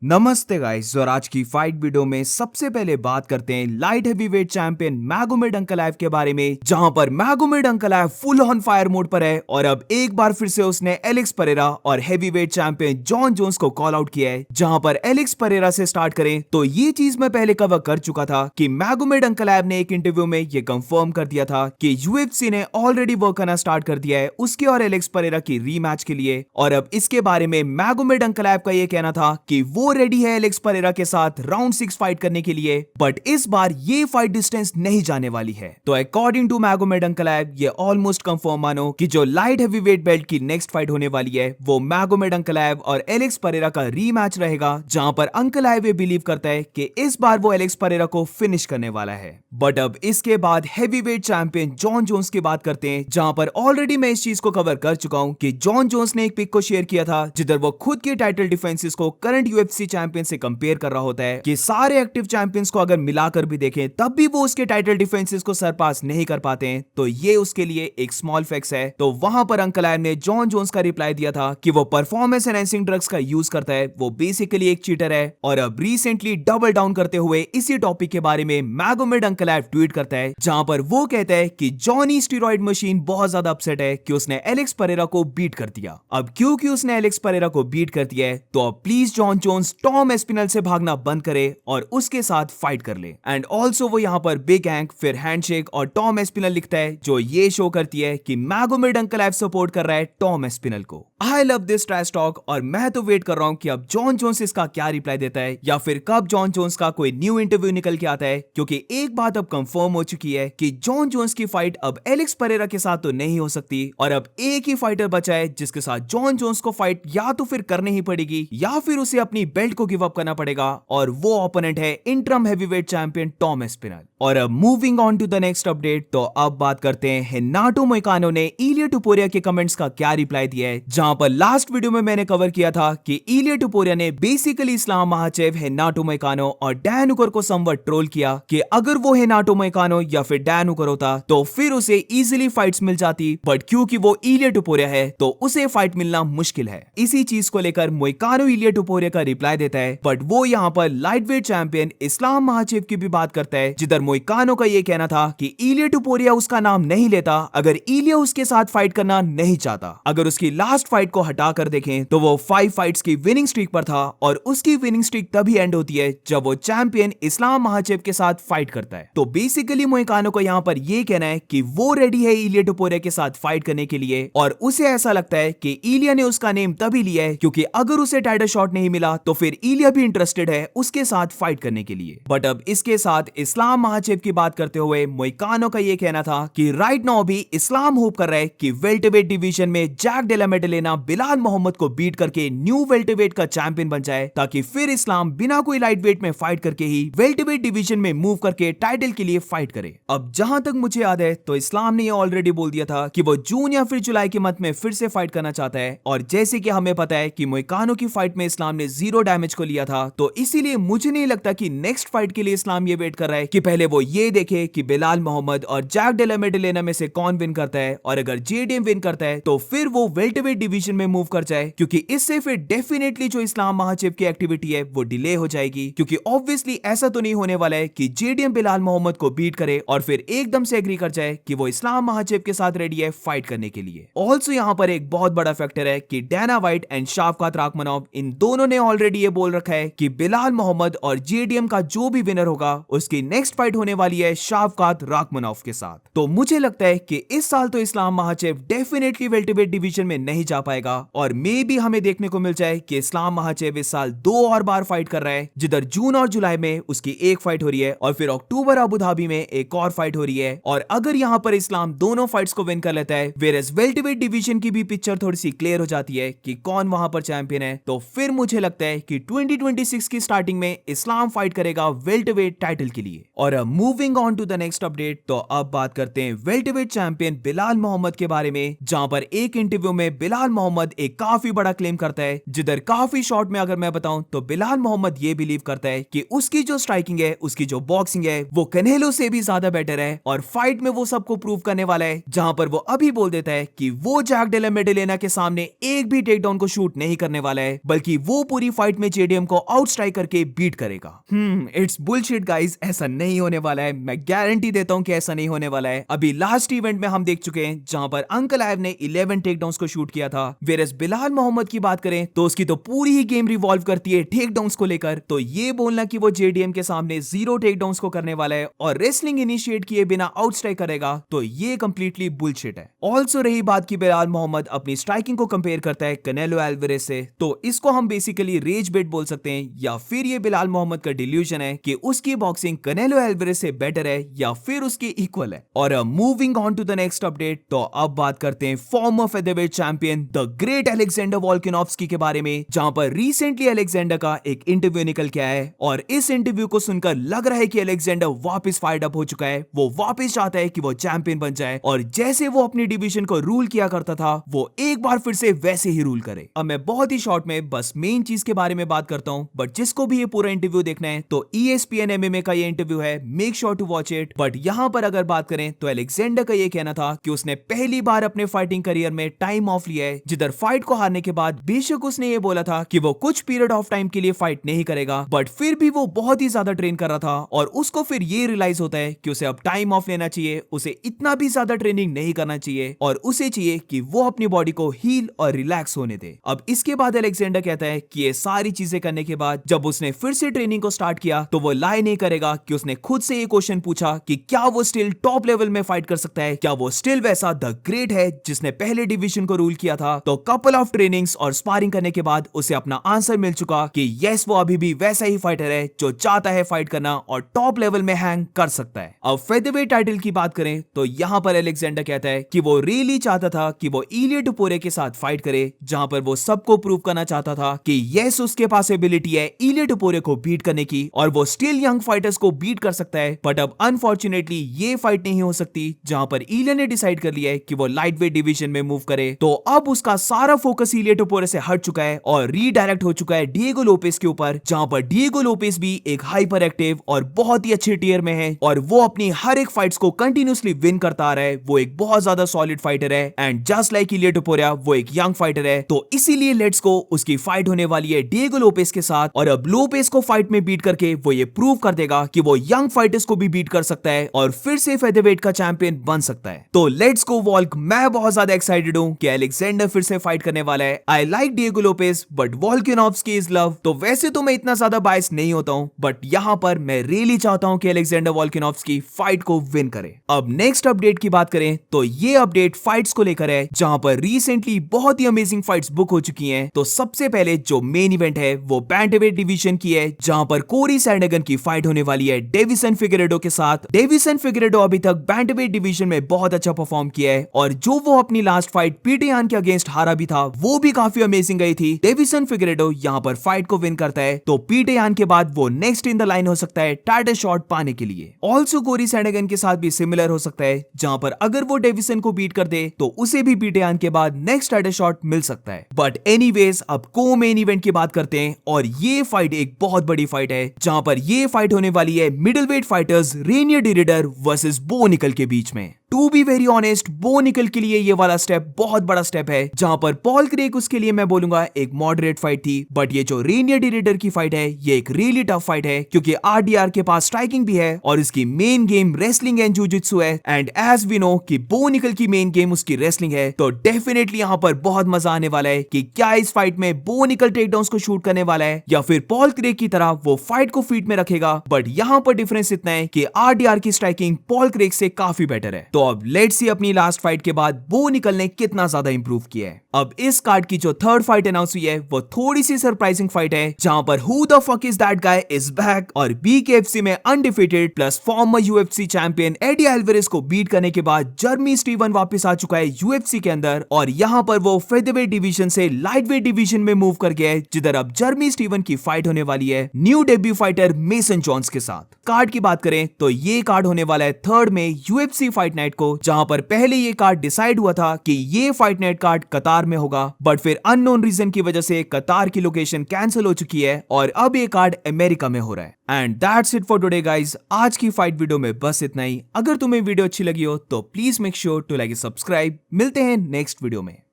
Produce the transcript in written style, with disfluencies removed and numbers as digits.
नमस्ते गाइस। और आज की फाइट वीडियो में सबसे पहले बात करते हैं light heavyweight champion Magomed Ankalaev के बारे में, जहां पर Magomed Ankalaev full on fire mode पर है और अब एक बार फिर से उसने एलेक्स परेरा और हेवीवेट चैंपियन जॉन जोन्स को कॉल आउट किया है। जहां पर एलेक्स परेरा से स्टार्ट करें तो ये चीज मैं पहले कवर कर चुका था कि मैगोमेड अंकलाएव ने एक इंटरव्यू में ये कंफर्म कर दिया था कि यूएफसी ने ऑलरेडी वर्क करना स्टार्ट कर दिया है उसके और एलेक्स परेरा की रीमैच के लिए। और अब इसके बारे में मैगोमेड अंकलाएव का ये कहना था कि वो रेडी है एलेक्स परेरा के साथ राउंड 6 फाइट करने के लिए, बट इस बार ये फाइट डिस्टेंस नहीं जाने वाली है। तो अकॉर्डिंग टू मैगोमेड अंकलाएव ये ऑलमोस्ट कंफर्म मानो कि जो लाइट हेवीवेट बेल्ट की नेक्स्ट फाइट होने वाली है वो मैगोमेड अंकलाएव और एलेक्स परेरा का रीमैच रहेगा, जहां पर अंकलाएव ये बिलीव करता है कि इस बार वो एलेक्स परेरा को फिनिश करने वाला है। बट अब इसके बाद हेवीवेट चैंपियन जॉन जोन्स की बात करते हैं, जहां पर ऑलरेडी मैं इस चीज को कवर कर चुका हूं कि जॉन जोन्स ने एक पिक को शेयर किया था जिधर वो खुद के टाइटल डिफेंसेस को करंट यूएफसी चैंपियन से कंपेयर कर रहा होता है कि सारे एक्टिव चैंपियंस को अगर मिलाकर भी देखें तब भी वो उसके टाइटल डिफेंसेस को सरपास नहीं कर पाते हैं। तो ये उसके लिए एक स्मॉल फैक्ट है। तो वहां पर अंकलाएव ने जॉन जोन्स का रिप्लाई दिया था कि वो परफॉर्मेंस एनहांसिंग ड्रग्स का यूज करता है, वो बेसिकली एक चीटर है। और अब रिसेंटली डबल डाउन करते हुए इसी टॉपिक के बारे में मैगोमेड अंकलाएव ट्वीट करता है, जहां पर वो कहता है कि जॉनी स्टीरॉइड मशीन बहुत ज्यादा अपसेट है कि उसने एलेक्स परेरा को बीट कर दिया। अब क्योंकि उसने एलेक्स परेरा को बीट कर दिया है तो अब please John Jones Tom Aspinall से भागना बंद करे और उसके साथ फाइट कर ले। एंड ऑल्सो वो यहाँ पर बिग हैंक फिर हैंडशेक और टॉम एस्पिनल लिखता है, जो ये शो करती है कि मैगोमेड अंकलाएव सपोर्ट कर रहा है टॉम एस्पिनल को। I love this trash talk और मैं तो वेट कर रहा हूं कि अब जॉन जोन्स इसका क्या रिप्लाई देता है या फिर कब जॉन जोन्स का कोई न्यू इंटरव्यू निकल के आता है, क्योंकि एक बात अब कंफर्म हो चुकी है कि जॉन जोन्स की फाइट अब एलेक्स परेरा के साथ तो नहीं हो सकती और अब एक ही फाइटर बचा है जिसके साथ जॉन जोन्स को फाइट या तो फिर करनी ही पड़ेगी या फिर उसे अपनी बेल्ट को गिव अप करना पड़ेगा, और वो ओपोनेंट है interim heavyweight champion Tom Aspinall. और अब moving on to the next update, तो अब बात करते हैं हेनाटो मोइकानो ने इलिया टुपुरिया के कमेंट्स का क्या रिप्लाई दिया है। जहां पर लास्ट वीडियो में मैंने कवर किया था कि इलिया टुपुरिया ने बेसिकली इस्लाम महाचेव हेनाटो मोइकानो और डैन हुकर को समवट ट्रोल किया कि अगर वो हेनाटो मोइकानो या फिर डैन हुकर होता तो फिर उसे इजीली फाइट्स मिल जाती, बट क्योंकि वो इलिया टुपुरिया है तो उसे फाइट मिलना मुश्किल है। इसी चीज को लेकर मोइकानो इलिया टुपुरिया का रिप्लाई देता है, बट वो यहाँ पर लाइटवेट चैंपियन इस्लाम महाचेव की भी बात करता है, जिधर मोइकानो का ये कहना था कि इलिया टुपुरिया उसका नाम नहीं लेता अगर इलिया उसके साथ फाइट करना नहीं चाहता। अगर उसकी लास्ट फाइट को हटा कर देखें तो वो 5 फाइट्स की विनिंग स्ट्रीक पर था और उसकी विनिंग स्ट्रीक तभी एंड होती है जब वो चैंपियन इस्लाम महाचेव के साथ फाइट करता है। तो बेसिकली मोइकानो को यहाँ पर ये कहना है कि वो रेडी है इलिया टुपुरिया के साथ फाइट करने के लिए, और उसे ऐसा लगता है कि इलिया ने उसका नेम तभी लिया है क्योंकि अगर उसे टाइटल शॉट नहीं मिला तो फिर इलिया भी इंटरेस्टेड है उसके साथ फाइट करने के लिए। बट अब इसके साथ इस्लाम महाचेव की बात करते हुए मोइकानो का ये कहना था कि राइट नाउ भी इस्लाम होप कर रहा है कि वेल्टरवेट डिवीजन में जैक डेला मेडलेना बिलाल मोहम्मद को बीट करके न्यू वेल्टरवेट का चैंपियन बन जाए, ताकि फिर इस्लाम बिना कोई लाइट वेट में फाइट करके ही वेल्टरवेट डिवीजन में मूव करके टाइटल के लिए फाइट करे। अब जहां तक मुझे याद है तो इस्लाम ने ये ऑलरेडी बोल दिया था कि वो जून या फिर जुलाई के मंथ में फिर से फाइट करना चाहता है, और जैसे कि हमें पता है कि मोइकानो की फाइट में इस्लाम ने 0 डैमेज को लिया था, तो इसीलिए मुझे नहीं लगता कि नेक्स्ट फाइट के लिए इस्लाम ये वेट कर रहा है कि पहले वो ये देखे कि बिलाल मोहम्मद और जैक डेला मेडलेना में से कौन विन करता है, और अगर जेडीएम विन करता है तो फिर वो वेल्टरवेट डिवीजन में मूव कर जाए, क्योंकि इससे फिर डेफिनेटली जो इस्लाम महाचेव की एक्टिविटी है वो डिले हो जाएगी, क्योंकि ऑब्वियसली ऐसा तो नहीं होने वाला है कि जेडीएम बिलाल मोहम्मद को बीट करे और फिर एकदम से एग्री कर जाए कि वो इस्लाम महाचेव के साथ रेडी है फाइट करने के लिए। ऑल्सो यहाँ पर एक बहुत बड़ा फैक्टर है कि डैना व्हाइट एंड शाफकात राखमनोव इन दोनों ने ऑलरेडी ये बोल रखा है कि बिलाल मोहम्मद और जेडीएम का जो भी विनर होगा उसकी नेक्स्ट फाइट होने वाली है शाफकात राखमनोव के साथ। तो मुझे लगता है कि इस साल तो इस्लाम महाचेव डेफिनेटली वेल्टरवेट डिवीजन में नहीं जा पाएगा, और मे भी हमें देखने को मिल जाए कि इस्लाम महाचेव इस साल 2 और बार फाइट कर रहा है, जिधर जून और जुलाई में उसकी एक फाइट हो रही है और फिर अक्टूबर अबू धाबी में एक और फाइट हो रही है। और अगर यहाँ पर इस्लाम दोनों फाइट्स को विन कर लेता है, वेयरएज वेल्टरवेट डिवीजन की भी पिक्चर थोड़ी सी क्लियर हो जाती है कि कौन वहां पर चैंपियन है, तो फिर मुझे लगता है कि 2026 की स्टार्टिंग में इस्लाम फाइट करेगा वेल्टरवेट टाइटल के लिए। और अब moving on to the next update, तो अब बात करते हैं वेल्टरवेट चैंपियन बिलाल मोहम्मद के बारे में, जहां पर एक इंटरव्यू में बिलाल मोहम्मद एक काफी बड़ा क्लेम करता है, जिधर काफी शॉर्ट में अगर मैं बताऊं तो बिलाल मोहम्मद ये बिलीव करता है कि उसकी जो स्ट्राइकिंग है, उसकी जो बॉक्सिंग है वो कनेलो से भी ज्यादा बेटर है, और फाइट में वो सबको प्रूव करने वाला है, जहां पर वो अभी बोल देता है कि वो जैक डेला मेडलेना के सामने एक भी टेक डाउन को शूट नहीं करने वाला है, बल्कि वो पूरी फाइट फाइट में जेडीएम को आउट स्ट्राइक करके बीट करेगा। इट्स बुलशिट गाइस, ऐसा नहीं होने वाला है। मैं गारंटी देता हूं कि ऐसा नहीं होने वाला है। अभी लास्ट इवेंट में हम देख चुके हैं जहां पर अंकल आयव ने 11 टेकडाउन्स को शूट किया था। वेरस बिलाल मोहम्मद की बात करें तो उसकी तो पूरी ही गेम रिवॉल्व करती है टेकडाउन्स को लेकर। तो ये बोलना कि वो जेडीएम के सामने 0 टेकडाउन्स को करने वाला है और रेसलिंग इनिशिएट किए बिना आउट स्ट्राइक करेगा, तो ये कंप्लीटली बुलशिट है। ऑल्सो रही बात की बिलाल मोहम्मद अपनी स्ट्राइकिंग को कंपेयर करता है कनेलो एल्वारेज से, तो इसको हम बेसिकली रेज बेट बोल सकते हैं, या फिर ये बिलाल मोहम्मद का डिल्यूजन है कि उसकी बॉक्सिंग कनेलो एल्वारेज से बेटर है या फिर उसकी इक्वल है। और moving on to the next update, तो अब बात करते हैं former featherweight champion the great Alexander Volkanovski के बारे में, जहां पर रिसेंटली अलेक्जेंडर का एक इंटरव्यू निकल के आया है और इस इंटरव्यू को सुनकर लग रहा है कि अलेक्जेंडर वापस फायर्ड अप हो चुका है। वो वापस चाहता है कि वो चैंपियन बन जाए और जैसे वो अपनी डिवीजन को रूल किया करता था वो एक बार फिर से वैसे ही रूल करे। अब मैं बहुत ही शॉर्ट में बस मेन चीज के बारे में बात करता हूं, बट जिसको भी ये पूरा इंटरव्यू देखना है तो ESPN MMA का ये इंटरव्यू है, make sure to watch it. But यहां पर अगर बात करें तो अलेक्जेंडर का ये कहना था कि उसने पहली बार अपने फाइटिंग करियर में टाइम ऑफ लिया है, जिधर फाइट को हारने के बाद बेशक उसने ये बोला था कि वो कुछ पीरियड ऑफ टाइम के लिए फाइट नहीं करेगा, बट फिर भी वो बहुत ही ज्यादा ट्रेन कर रहा था और उसको फिर ये रियलाइज होता है कि उसे अब टाइम ऑफ लेना चाहिए, उसे इतना भी ज्यादा ट्रेनिंग नहीं करना चाहिए और उसे चाहिए कि वो अपनी बॉडी को हील और रिलैक्स होने दे। अब इसके बाद अलेक्जेंडर कहता है कि ये सारी चीजें करने के बाद जब उसने फिर से ट्रेनिंग को स्टार्ट किया तो वो लाई नहीं करेगा कि उसने खुद से ये क्वेश्चन पूछा कि क्या वो स्टिल टॉप लेवल में फाइट कर सकता है, क्या वो स्टिल वैसा द ग्रेट है जिसने पहले डिवीजन को रूल किया था। तो कपल ऑफ ट्रेनिंग्स और स्पारिंग करने के बाद उसे अपना आंसर मिल चुका कि यस, वो अभी भी वैसा ही फाइटर है जो चाहता है फाइट करना और टॉप लेवल में हैंग कर सकता है। अब फेदरवेट टाइटल की बात करें तो यहां पर अलेक्जेंडर कहता है कि वो रियली चाहता था कि वो इलिया टुपुरे के साथ फाइट करे, जहां पर वो सबको प्रूव करना चाहता था कि यस, उसके पास एबिलिटी है इलिया टुपुरे को बीट करने की और वो स्टिल यंग फाइटर्स को बीट कर सकता है। बट अब अनफॉर्चुनेटली ये फाइट नहीं हो सकती, जहां पर इलिया ने डिसाइड कर लिया है कि वो लाइट वेट डिवीजन में मूव करे। तो अब उसका सारा फोकस इलिया टुपुरे से हट चुका है और रीडायरेक्ट हो चुका है डिएगो लोपेस के ऊपर, जहां पर डिएगो लोपेस भी एक हाइपर एक्टिव और बहुत ही अच्छे टीयर में है और वो अपनी हर एक फाइट्स को कंटिन्यूसली विन करता आ रहा है। वो एक बहुत ज्यादा सॉलिड फाइटर है एंड जस्ट लाइक इलिया टुपुरे वो एक यंग फाइटर है। तो इसीलिए लेट्स गो, उसकी फाइट होने वाली है डिएगो लोपेस के साथ और अब लोपेस को फाइट में बीट करके वो ये प्रूव कर देगा कि वो यंग फाइटर्स को भी बीट कर सकता है और फिर से फेदरवेट का चैंपियन बन सकता है। तो लेट्स गो वॉल्क, मैं बहुत ज्यादा एक्साइटेड हूं कि अलेक्जेंडर फिर से फाइट करने वाला है। I like Diego Lopez but Volkanovski is love. तो वैसे तो मैं इतना ज्यादा बायस नहीं होता हूं, बट यहां पर मैं रियली चाहता हूं कि अलेक्जेंडर वोल्कानोव्स्की फाइट को विन करे। अब नेक्स्ट अपडेट की बात करें तो ये अपडेट फाइट्स को लेकर है, जहां पर रिसेंटली बहुत ही अमेजिंग फाइट्स बुक हो चुकी हैं। तो सबसे पहले जो मेन इवेंट है वो बैंटवेट डिवीजन की है, जहां पर कोरी सैंडगन की फाइट होने वाली है डेविसन फिगरेडो के साथ। डेविसन फिगरेडो अभी तक बैंटवेट डिवीजन में बहुत अच्छा परफॉर्म किया है और जो वो अपनी लास्ट फाइट पीटर यान के अगेंस्ट हारा भी था वो भी काफी अमेजिंग गई थी। डेविसन फिगरेडो यहां पर फाइट को विन करता है तो पीटर यान के बाद वो नेक्स्ट इन द लाइन हो सकता है टाइटल शॉट पाने के लिए। ऑल्सो कोरी सैंडगन के साथ भी सिमिलर हो सकता है, जहां पर अगर वो डेविसन को बीट कर दे तो उसे भी पीटर यान के बाद नेक्स्ट टाइटल शॉट मिल सकता है। बट एनीवेज, अब को मेन इवेंट की बात करते हैं और ये फाइट एक बहुत बड़ी फाइट है, जहां पर ये फाइट होने वाली है middleweight fighters Reinier de Ridder versus Bo Nickal के बीच में। टू बी वेरी ऑनेस्ट, बो निकल के लिए ये वाला स्टेप बहुत बड़ा स्टेप है, जहां पर पॉल क्रेग उसके लिए मैं बोलूंगा एक मॉडरेट फाइट थी। बट ये जो रेनियर डिरिडर की फाइट है ये एक रियली टफ फाइट है, क्योंकि आरडीआर के पास स्ट्राइकिंग भी है और इसकी main game wrestling and jiujitsu है। एंड एज वी नो कि बो निकल की मेन गेम उसकी रेसलिंग है, तो डेफिनेटली यहां पर बहुत मजा आने वाला है कि क्या इस फाइट में बो निकल टेकडाउन्स को शूट करने वाला है या फिर पॉल क्रेग की तरह वो फाइट को फीट में रखेगा। बट यहां पर डिफरेंस इतना है कि आरडीआर की स्ट्राइकिंग पॉल क्रेग से काफी बेटर है। तो अब लेट्स सी अपनी लास्ट फाइट के बाद बो निकल ने कितना ज्यादा इंप्रूव किया है। अब इस कार्ड की जो थर्ड फाइट अनाउंस हुई है वो थोड़ी सी सरप्राइजिंग फाइट है, जहां पर who the fuck is that guy is back और बीकेएफसी में undefeated plus former UFC champion Eddie Alvarez को बीट करने के बाद जर्मी स्टीवन वापस आ चुका है यूएफसी के अंदर और यहां पर वो फेदरवेट डिवीजन से लाइटवेट डिवीजन में मूव कर गया है, जिधर अब जर्मी स्टीवन की फाइट होने वाली है new debut fighter Mason Jones के साथ। कार्ड की बात करें तो ये कार्ड होने वाला है 3rd में यूएफसी फाइट नाइट को, जहां पर पहले ये कार्ड डिसाइड हुआ था कि ये फाइट नाइट कार्ड कतार में होगा, बट फिर अननोन रीजन की वजह से कतार की लोकेशन कैंसिल हो चुकी है और अब ये कार्ड अमेरिका में हो रहा है। And that's it for today guys. आज की फाइट वीडियो में बस इतना ही। अगर तुम्हें वीडियो अच्छी लगी हो तो please make sure to like subscribe. मिलते हैं नेक्स्ट वीडियो में।